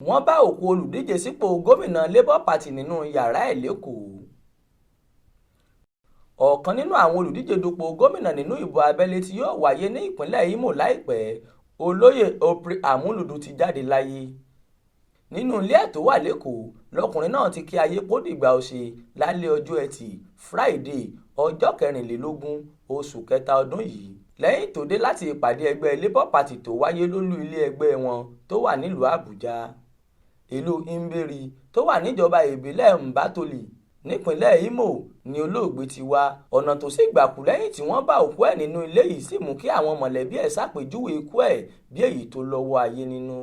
wọ́n bá òkú olùdíje sípò gómìnà Labour Party nínú yàrá ẹ̀ lẹ́kọ̀ọ́. ọ̀kan nínú àwọn olùdíje dupò gómìnà nínú ìbò abẹ́lé tí yóò wáyé ní ìpínlẹ̀ Imo láìpẹ́, olóyè Opri Amúlùdù ti jáde láyé. nínú ilé ẹ̀ tó wà lẹ́kọ̀ọ́ lọkùnrin náà ti kí ayé kó dìgbà ó ṣe lálẹ́ ọjọ́ Ẹtì Friday ọjọ́ 24 oṣù kẹta ọdún yìí, lẹ́yìn tó dé láti ìpàdé ẹgbẹ́ Labour Party tó wáyé lólú ilé ẹgbẹ́ wọn tó wà nílùú Àbújá. ìlú Imberi tó wà níjọba ìbílẹ̀ Mbatoli nípínlẹ̀ Imo ni olóògbé ti wá. ọ̀nà tó sì gbà kú lẹ́yìn tí wọ́n bá òkú ẹ̀ nínú ilé yìí sì mú kí àwọn mọ̀lẹ́bí ẹ̀ ṣàpèjúwe ikú ẹ̀ bí èyí tó lọ́wọ́ ayé nínú.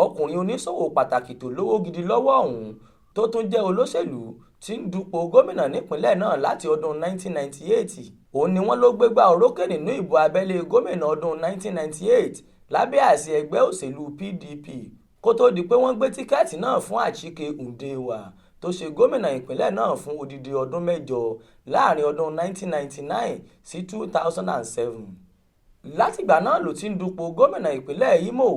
ọkùnrin oníṣòwò pàtàkì tó lówó gidi lọ́wọ́ ọ̀hún tó tún jẹ́ olóṣèlú tí ń dupò gómìnà nípínlẹ̀ náà láti ọdún 1998. òun ni wọ́n ló gbégbá orókè nínú ìbò abẹ́lé gómìnà ọdún 1998 lábẹ́ àsíá ẹgbẹ́ òṣèlú PDP kó tó di pé wọ́n gbé tíkẹ́ẹ̀tì náà fún Achike Ndewa tó ṣe gómìnà ìpínlẹ̀ náà fún odidi ọdún 8 láàrin ọdún 1999 sí 2007. látìgbà náà ló ti ń dupò gómìnà ìpínlẹ̀ Imo.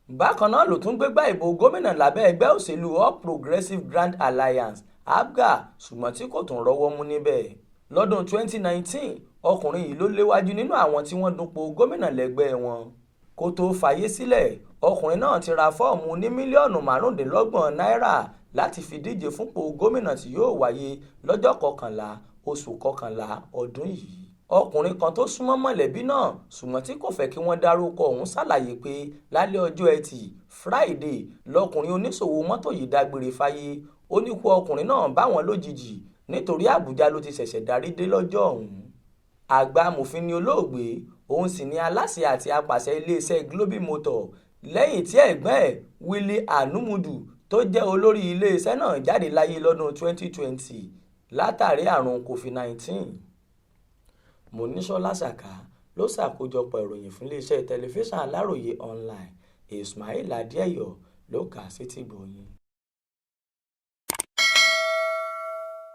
bákan náà ló tún gbégbá ìbò gómìnà lábẹ́ ẹgbẹ́ òṣèlú All Progressives Grand Alliance APGA, ṣùgbọ́n tí kò tún rọ́wọ́ mú níbẹ̀. lọ́dún 2019 ọkùnrin yìí ló léwájú nínú àwọn tí wọ́n dupò gómìnà lẹ́gbẹ́ wọn. kó tó fàyè sílẹ̀, ọkùnrin náà ti ra fọ́ọ̀mù ní mílíọ̀nù 25 náírà láti fi díje fúnpò gómìnà tí yóò wáyé lọ́jọ́ 11 oṣù kọkànlá ọdún yìí. ọkùnrin kan tó súnmọ́ mọ̀lẹ́bí náà ṣùgbọ́n tí kò fẹ́ kí wọ́n dárúkọ òun ṣàlàyé pé lálẹ́ ọjọ́ Ẹtì Friday lọkùnrin oníṣòwò mọ́tò yìí dágbére fáyé. ó ní kú ọkùnrin náà bá wọn lójijì nítorí Àbújá ló ti ṣẹ̀ṣẹ̀ darí dé lọ́jọ́ ọ̀hún. àgbà amòfin ni olóògbé, òun sì ni aláṣẹ àti apàṣẹ iléeṣẹ́ Global Motor lẹ́yìn tí ẹ̀gbọ́n ẹ̀ Willie Anumudu tó jẹ́ olórí iléeṣẹ́ náà jáde láyé lọ́dún 2020 látàrí àrùn COVID-19. Monísọ́lá Sàká ló ṣàkójọpọ̀ ìròyìn fún iléeṣẹ́ tẹlifíṣàn Aláròye online. Ismail Adéẹ̀yọ̀ ló kà á sétígbọ̀ọ́ yín.